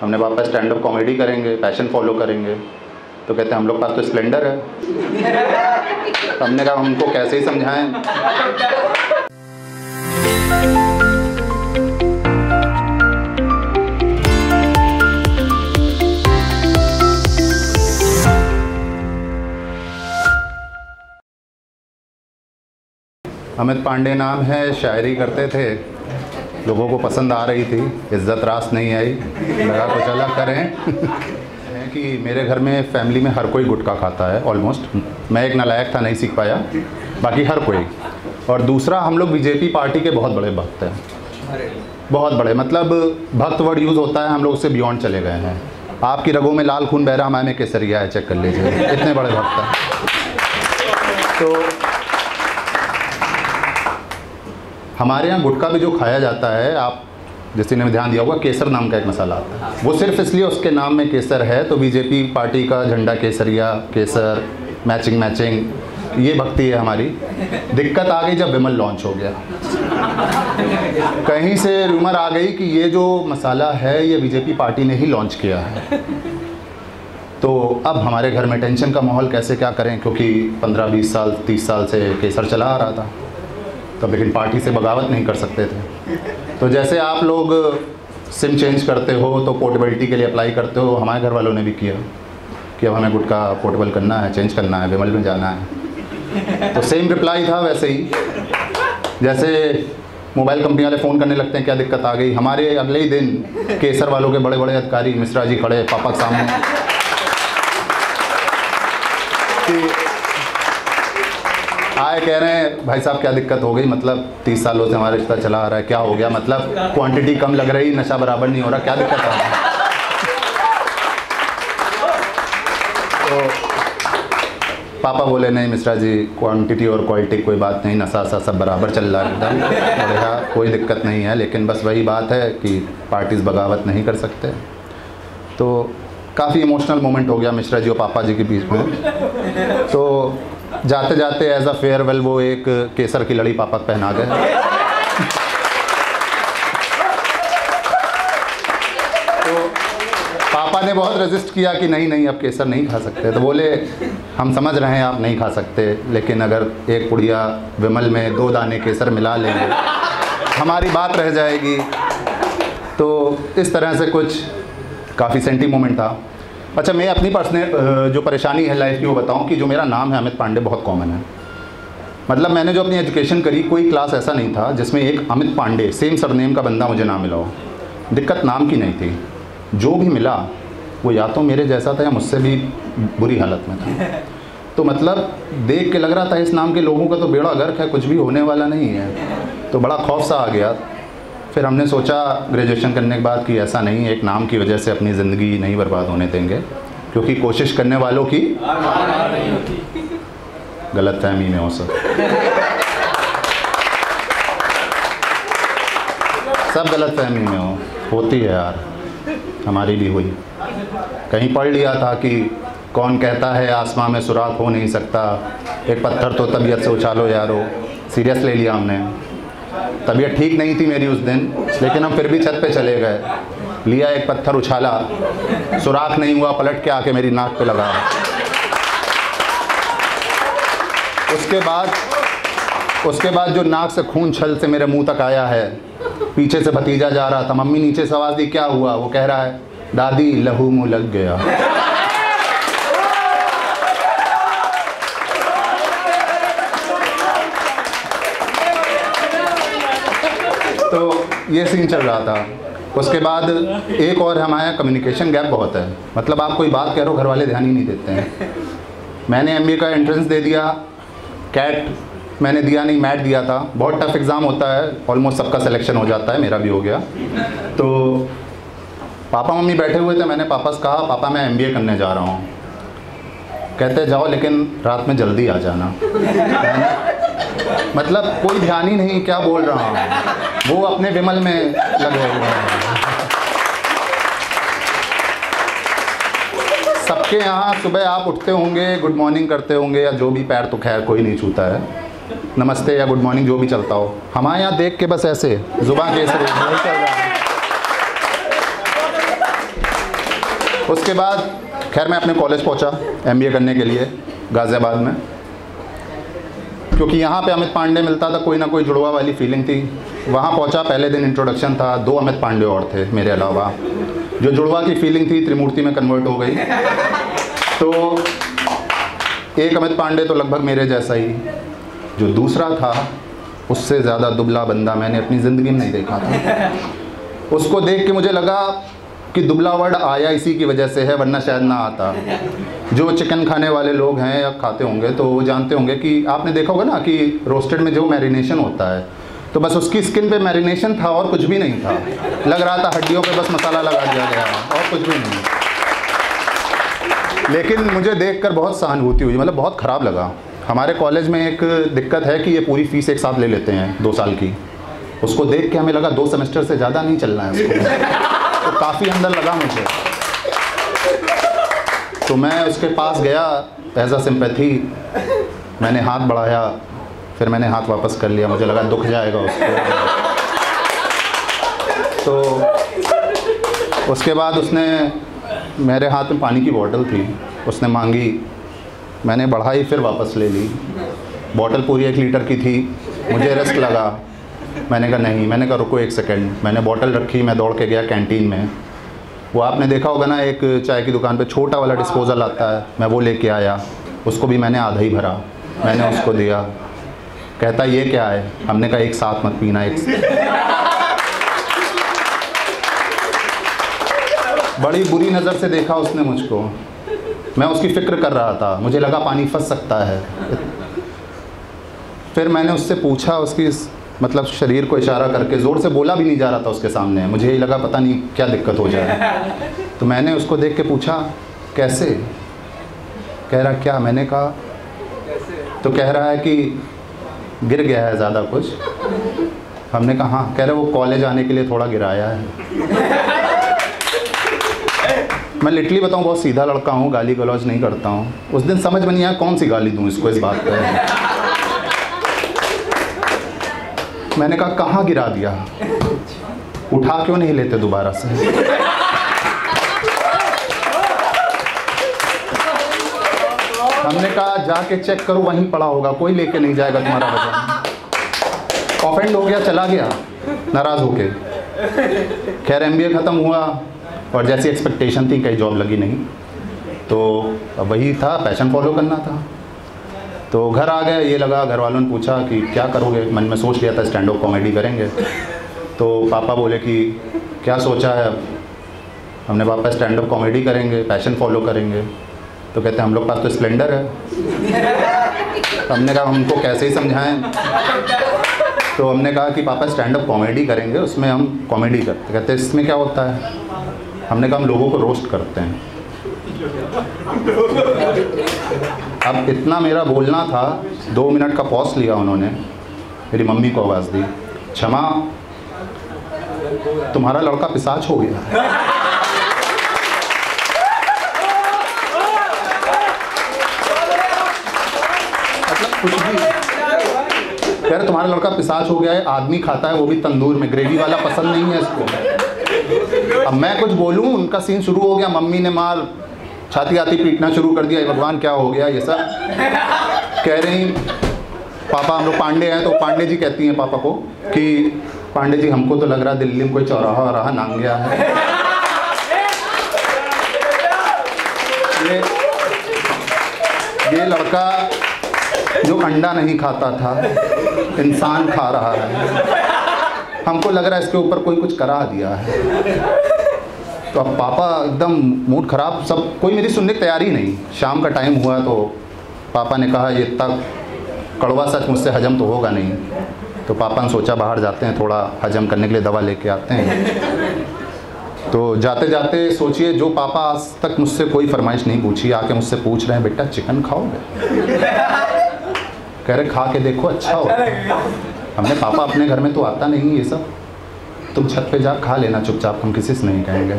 हमने पापा stand up comedy करेंगे, पैशन फॉलो करेंगे। तो कहते हैं हम लोग पास तो स्प्लेंडर है। तो हमने कहा हमको कैसे ही समझाएं। अमित पांडे नाम है, शायरी करते थे, लोगों को पसंद आ रही थी, इज्जत रास नहीं आई, लगा कुछ अलग करें। है कि मेरे घर में फैमिली में हर कोई गुटखा खाता है ऑलमोस्ट। मैं एक नालायक था, नहीं सीख पाया, बाकी हर कोई। और दूसरा, हम लोग बीजेपी पार्टी के बहुत बड़े भक्त हैं, बहुत बड़े, मतलब भक्त वर्ड यूज़ होता है, हम लोग उससे बियॉन्ड चले गए हैं। आपकी रगों में लाल खून बह रहा, हमारे में केसरिया है, चेक कर लीजिए, इतने बड़े भक्त हैं। तो हमारे यहाँ गुटखा भी जो खाया जाता है, आप जिसने ने ध्यान दिया होगा, केसर नाम का एक मसाला आता है। वो सिर्फ इसलिए उसके नाम में केसर है, तो बीजेपी पार्टी का झंडा केसरिया, केसर, मैचिंग, ये भक्ति है हमारी। दिक्कत आ गई जब विमल लॉन्च हो गया। कहीं से रूमर आ गई कि ये जो मसाला है ये बीजेपी पार्टी ने ही लॉन्च किया है। तो अब हमारे घर में टेंशन का माहौल, कैसे क्या करें, क्योंकि 15-20 साल 30 साल से केसर चला आ रहा था। तो लेकिन पार्टी से बगावत नहीं कर सकते थे। तो जैसे आप लोग सिम चेंज करते हो तो पोर्टेबिलिटी के लिए अप्लाई करते हो, हमारे घर वालों ने भी किया कि अब हमें गुटखा पोर्टेबल करना है, चेंज करना है, विमल में जाना है। तो सेम रिप्लाई था वैसे ही, जैसे मोबाइल कंपनी वाले फ़ोन करने लगते हैं क्या दिक्कत आ गई, हमारे अगले ही दिन केसर वालों के बड़े बड़े अधिकारी मिश्रा जी खड़े पापा के सामने कि आए, कह रहे हैं भाई साहब क्या दिक्कत हो गई, मतलब 30 सालों से हमारा रिश्ता चला आ रहा है, क्या हो गया, मतलब क्वांटिटी कम लग रही, नशा बराबर नहीं हो रहा, क्या दिक्कत आ रहा है। तो पापा बोले नहीं मिश्रा जी, क्वांटिटी और क्वालिटी कोई बात नहीं, नशा सा सब बराबर चल रहा है एकदम बढ़िया, कोई दिक्कत नहीं है, लेकिन बस वही बात है कि पार्टीज बगावत नहीं कर सकते। तो काफ़ी इमोशनल मोमेंट हो गया मिश्रा जी और पापा जी के बीच में। तो जाते जाते एज अ फेयरवेल वो एक केसर की लड़ी पापा पहना गए। तो पापा ने बहुत रेजिस्ट किया कि नहीं नहीं अब केसर नहीं खा सकते। तो बोले हम समझ रहे हैं आप नहीं खा सकते, लेकिन अगर एक पुड़िया विमल में 2 दाने केसर मिला लेंगे हमारी बात रह जाएगी। तो इस तरह से कुछ काफ़ी सेंटी मोमेंट था। अच्छा, मैं अपनी पर्सनल जो परेशानी है लाइफ की वो बताऊं कि जो मेरा नाम है अमित पांडे बहुत कॉमन है। मतलब मैंने जो अपनी एजुकेशन करी, कोई क्लास ऐसा नहीं था जिसमें एक अमित पांडे सेम सरनेम का बंदा मुझे ना मिला हो। दिक्कत नाम की नहीं थी, जो भी मिला वो या तो मेरे जैसा था या मुझसे भी बुरी हालत में था। तो मतलब देख के लग रहा था इस नाम के लोगों का तो बेड़ा गर्क है, कुछ भी होने वाला नहीं है। तो बड़ा खौफ सा आ गया। फिर हमने सोचा ग्रेजुएशन करने के बाद कि ऐसा नहीं, एक नाम की वजह से अपनी ज़िंदगी नहीं बर्बाद होने देंगे, क्योंकि कोशिश करने वालों की गलतफहमी में हो सब गलतफहमी में होती है यार, हमारी भी हुई। कहीं पढ़ लिया था कि कौन कहता है आसमां में सुराख हो नहीं सकता, एक पत्थर तो तबीयत से उछालो यारो। सीरियस ले लिया हमने। तबीयत ठीक नहीं थी मेरी उस दिन, लेकिन हम फिर भी छत पे चले गए, लिया एक पत्थर उछाला, सुराख नहीं हुआ, पलट के आके मेरी नाक पे लगा। उसके बाद जो नाक से खून छल से मेरे मुंह तक आया है, पीछे से भतीजा जा रहा था, मम्मी नीचे से आवाज़ दी क्या हुआ, वो कह रहा है दादी लहू मुँह लग गया। तो ये सीन चल रहा था। उसके बाद एक और हमारे कम्युनिकेशन गैप बहुत है, मतलब आप कोई बात कह रहे हो घर वाले ध्यान ही नहीं देते हैं। मैंने MBA का एंट्रेंस दे दिया, कैट मैंने दिया नहीं, मैट दिया था, बहुत टफ एग्ज़ाम होता है, ऑलमोस्ट सबका सिलेक्शन हो जाता है, मेरा भी हो गया। तो पापा मम्मी बैठे हुए थे, मैंने पापा से कहा पापा मैं MBA करने जा रहा हूँ। कहते जाओ लेकिन रात में जल्दी आ जाना। मतलब कोई ध्यान ही नहीं क्या बोल रहा हूँ, वो अपने विमल में लगे हुए हैं। सबके यहाँ सुबह आप उठते होंगे, गुड मॉर्निंग करते होंगे, या जो भी, पैर तो खैर कोई नहीं छूता है, नमस्ते या गुड मॉर्निंग जो भी चलता हो। हमारे यहाँ देख के बस ऐसे जुबान केसरी नहीं चल रहा है। उसके बाद खैर मैं अपने कॉलेज पहुंचा MBA करने के लिए गाज़ियाबाद में, क्योंकि यहाँ पे अमित पांडे मिलता था, कोई ना कोई जुड़वा वाली फीलिंग थी। वहाँ पहुँचा, पहले दिन इंट्रोडक्शन था, 2 अमित पांडे और थे मेरे अलावा। जो जुड़वा की फीलिंग थी त्रिमूर्ति में कन्वर्ट हो गई। तो एक अमित पांडे तो लगभग मेरे जैसा ही, जो दूसरा था उससे ज़्यादा दुबला बंदा मैंने अपनी ज़िंदगी में नहीं देखा था। उसको देख के मुझे लगा कि दुबला वर्ड आया इसी की वजह से है, वरना शायद ना आता। जो चिकन खाने वाले लोग हैं या खाते होंगे तो वो जानते होंगे कि आपने देखा होगा ना कि रोस्टेड में जो मैरिनेशन होता है, तो बस उसकी स्किन पे मैरिनेशन था और कुछ भी नहीं था। लग रहा था हड्डियों पे बस मसाला लगा दिया गया और कुछ भी नहीं। लेकिन मुझे देखकर बहुत सहानुभूति हुई, मतलब बहुत ख़राब लगा। हमारे कॉलेज में एक दिक्कत है कि ये पूरी फ़ीस एक साथ ले लेते हैं 2 साल की। उसको देख के हमें लगा 2 सेमेस्टर से ज़्यादा नहीं चलना है उसको, तो काफ़ी अंदर लगा मुझे। तो मैं उसके पास गया एज अ सिंपैथी, मैंने हाथ बढ़ाया, फिर मैंने हाथ वापस कर लिया, मुझे लगा दुख जाएगा उसको। तो उसके बाद उसने, मेरे हाथ में पानी की बोतल थी, उसने मांगी, मैंने बढ़ाई फिर वापस ले ली। बोतल पूरी 1 लीटर की थी, मुझे रिस्क लगा, मैंने कहा नहीं, मैंने कहा रुको 1 सेकंड। मैंने बोतल रखी, मैं दौड़ के गया कैंटीन में। वो आपने देखा होगा ना, एक चाय की दुकान पे छोटा वाला डिस्पोज़ल आता है, मैं वो लेके आया, उसको भी मैंने आधा ही भरा, मैंने उसको दिया। कहता ये क्या है? हमने कहा एक साथ मत पीना, एक बड़ी बुरी नज़र से देखा उसने मुझको। मैं उसकी फ़िक्र कर रहा था, मुझे लगा पानी फंस सकता है। फिर मैंने उससे पूछा, उसकी मतलब शरीर को इशारा करके, ज़ोर से बोला भी नहीं जा रहा था उसके सामने, मुझे यही लगा पता नहीं क्या दिक्कत हो जाए। तो मैंने उसको देख के पूछा कैसे? कह रहा क्या? मैंने कहा तो कह रहा है कि गिर गया है ज़्यादा कुछ। हमने कहा हाँ। कह रहे वो कॉलेज आने के लिए थोड़ा गिराया है। मैं लिटरली बताऊँ बहुत सीधा लड़का हूँ, गाली गलौज नहीं करता हूँ। उस दिन समझ में नहीं आया कौन सी गाली दूँ इसको इस बात पर। मैंने कहा कहाँ गिरा दिया? उठा क्यों नहीं लेते दोबारा से? हमने कहा जाके चेक करो, वहीं पड़ा होगा, कोई लेके नहीं जाएगा तुम्हारा वजन। ऑफेंड हो गया, चला गया नाराज़ होके। खैर MBA ख़त्म हुआ और जैसी एक्सपेक्टेशन थी कहीं जॉब लगी नहीं, तो वही था, पैशन फॉलो करना था। तो घर आ गए, ये लगा, घर वालों ने पूछा कि क्या करोगे? मन में सोच लिया था स्टैंड अप कॉमेडी करेंगे। तो पापा बोले कि क्या सोचा है? हमने पापा स्टैंड अप कॉमेडी करेंगे, पैशन फॉलो करेंगे। तो कहते हैं हम लोग पास तो स्प्लेंडर है। तो हमने कहा हमको कैसे ही समझाएं। तो हमने कहा कि पापा स्टैंड अप कॉमेडी करेंगे, उसमें हम कॉमेडी करते। कहते हैं इसमें क्या होता है? हमने कहा हम लोगों को रोस्ट करते हैं। अब इतना मेरा बोलना था, 2 मिनट का पॉज लिया उन्होंने, मेरी मम्मी को आवाज़ दी, क्षमा तुम्हारा लड़का पिशाच हो गया। मतलब कुछ भी कह रहे तुम्हारा लड़का पिशाच हो गया है, आदमी खाता है वो भी तंदूर में, ग्रेवी वाला पसंद नहीं है इसको। अब मैं कुछ बोलूँ, उनका सीन शुरू हो गया, मम्मी ने मार छाती आती पीटना शुरू कर दिया। भगवान क्या हो गया ये सब? कह रही पापा हम लोग पांडे हैं, तो पांडे जी कहती हैं पापा को कि पांडे जी हमको तो लग रहा है दिल्ली में कोई चौराहा रहा नांग गया है। ये लड़का जो अंडा नहीं खाता था इंसान खा रहा है, हमको लग रहा है इसके ऊपर कोई कुछ करा दिया है। तो अब पापा एकदम मूड ख़राब, सब कोई मेरी सुनने की तैयारी नहीं। शाम का टाइम हुआ तो पापा ने कहा ये इतना कड़वा सच मुझसे हजम तो होगा नहीं। तो पापा ने सोचा बाहर जाते हैं, थोड़ा हजम करने के लिए दवा लेके आते हैं। तो जाते जाते सोचिए, जो पापा आज तक मुझसे कोई फरमाइश नहीं पूछी, आके मुझसे पूछ रहे हैं बेटा चिकन खाओगे? कह रहे खा के देखो अच्छा हो। हमने पापा अपने घर में तो आता नहीं ये सब, तुम छत पे जा खा लेना चुपचाप, हम किसी से नहीं कहेंगे।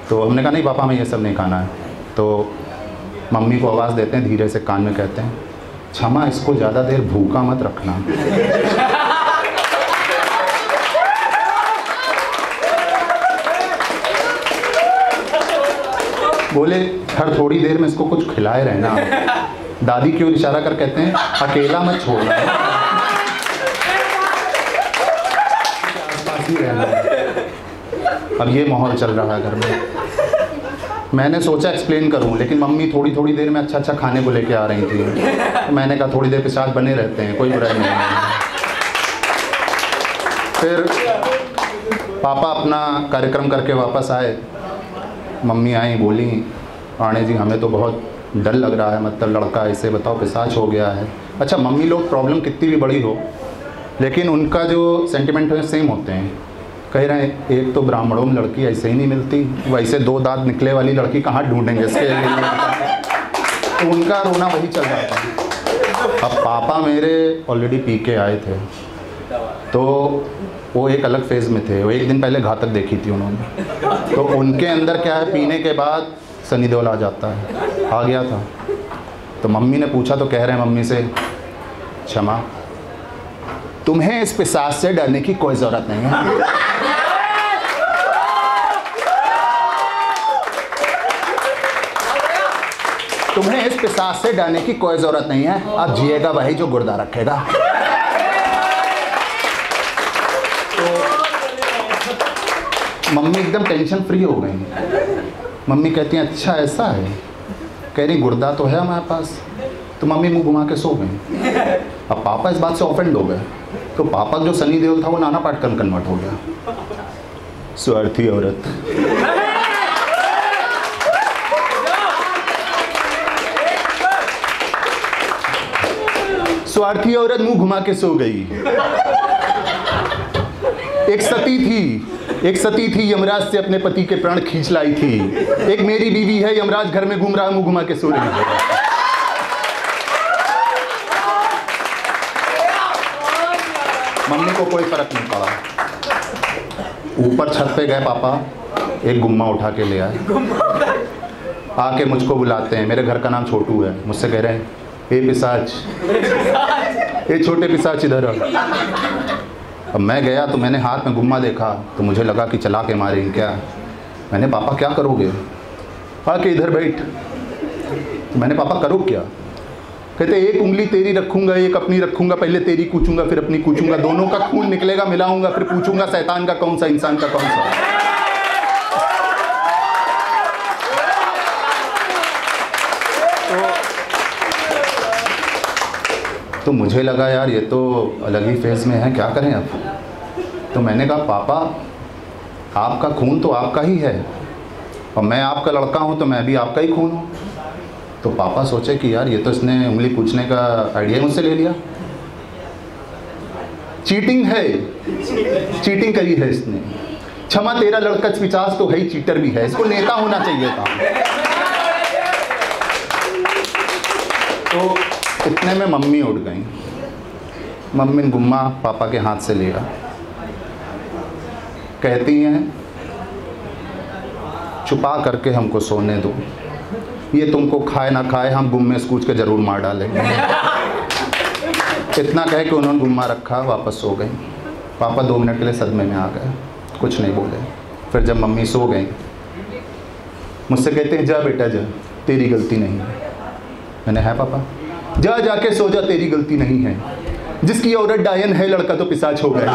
तो हमने कहा नहीं पापा हमें ये सब नहीं खाना है। तो मम्मी को आवाज़ देते हैं, धीरे से कान में कहते हैं क्षमा इसको ज़्यादा देर भूखा मत रखना। बोले हर थोड़ी देर में इसको कुछ खिलाए रहना। दादी की ओर इशारा कर कहते हैं अकेला मत छोड़ना, आसपास ही रहना। अब ये माहौल चल रहा है घर में। मैंने सोचा एक्सप्लेन करूं, लेकिन मम्मी थोड़ी थोड़ी देर में अच्छा अच्छा खाने को लेके आ रही थी। तो मैंने कहा थोड़ी देर पिशाच बने रहते हैं, कोई बुराई नहीं है। फिर पापा अपना कार्यक्रम करके वापस आए। मम्मी आई, बोली राणे जी हमें तो बहुत डर लग रहा है, मतलब लड़का ऐसे बताओ पिशाच हो गया है। अच्छा, मम्मी लोग प्रॉब्लम कितनी भी बड़ी हो लेकिन उनका जो सेंटिमेंट है सेम होते हैं। कह रहे हैं एक तो ब्राह्मणों में लड़की ऐसे ही नहीं मिलती, वैसे 2 दांत निकले वाली लड़की कहाँ ढूंढेंगे इसके लिए। तो उनका रोना वही चल रहा था। अब पापा मेरे ऑलरेडी पी के आए थे, तो वो एक अलग फेज़ में थे। वो एक दिन पहले घातक देखी थी उन्होंने, तो उनके अंदर क्या है, पीने के बाद सनी देओल आ जाता है, आ गया था। तो मम्मी ने पूछा तो कह रहे हैं मम्मी से, क्षमा तुम्हें इस पिशाच से डरने की कोई ज़रूरत नहीं है। तुम्हें इस पिशाच से डरने की कोई ज़रूरत नहीं है, अब जिएगा वही जो गुर्दा रखेगा। मम्मी एकदम टेंशन फ्री हो गई। मम्मी कहती हैं अच्छा ऐसा है, कह रही गुर्दा तो है हमारे पास। तो मम्मी मुंह घुमा के सो गई। अब पापा इस बात से ऑफेंड हो गए, तो पापा जो सनी देओल था वो नाना पाटेकर कन्वर्ट हो गया। स्वार्थी औरत। स्वार्थी औरत मुंह घुमा के सो गई। एक सती थी यमराज से अपने पति के प्राण खींच लाई थी। एक मेरी बीवी है, यमराज घर में घूम रहा, मुंह घुमा के सो रही है। मम्मी को कोई फर्क नहीं पड़ा। ऊपर छत पे गए पापा, एक गुम्मा उठा के ले आए। आके मुझको बुलाते हैं, मेरे घर का नाम छोटू है। मुझसे कह रहे हैं ए पिशाच, ए छोटे पिशाच इधर आ। अब मैं गया तो मैंने हाथ में गुम्मा देखा, तो मुझे लगा कि चला के मारेंगे क्या। मैंने पापा क्या करोगे, आके इधर बैठ। तो मैंने पापा करो क्या, कहते एक उंगली तेरी रखूंगा, एक अपनी रखूंगा, पहले तेरी कूचूंगा फिर अपनी कूचूंगा, दोनों का खून निकलेगा मिलाऊंगा, फिर पूछूंगा शैतान का कौन सा इंसान का कौन सा। तो मुझे लगा यार ये तो अलग ही फेज़ में है, क्या करें अब। तो मैंने कहा पापा आपका खून तो आपका ही है और मैं आपका लड़का हूँ तो मैं भी आपका ही खून हूँ। तो पापा सोचे कि यार ये तो इसने उंगली पूछने का आइडिया मुझसे ले लिया, चीटिंग है, चीटिंग करी है इसने। क्षमा तेरा लड़का पिशाच तो है ही, चीटर भी है, इसको नेता होना चाहिए था। तो इतने में मम्मी उठ गई। मम्मी ने गुम्मा पापा के हाथ से लिया, कहती हैं छुपा करके हमको सोने दो, ये तुमको खाए ना खाए हम गुम्मे से कूच के ज़रूर मार डालेंगे। इतना कह के उन्होंने गुम्मा रखा, वापस सो गई। पापा 2 मिनट के लिए सदमे में आ गए, कुछ नहीं बोले। फिर जब मम्मी सो गई मुझसे कहते हैं जा बेटा जा, तेरी गलती नहीं है। मैंने है पापा, जा जाके सो जा, तेरी गलती नहीं है। जिसकी औरत डायन है लड़का तो पिशाच हो गया।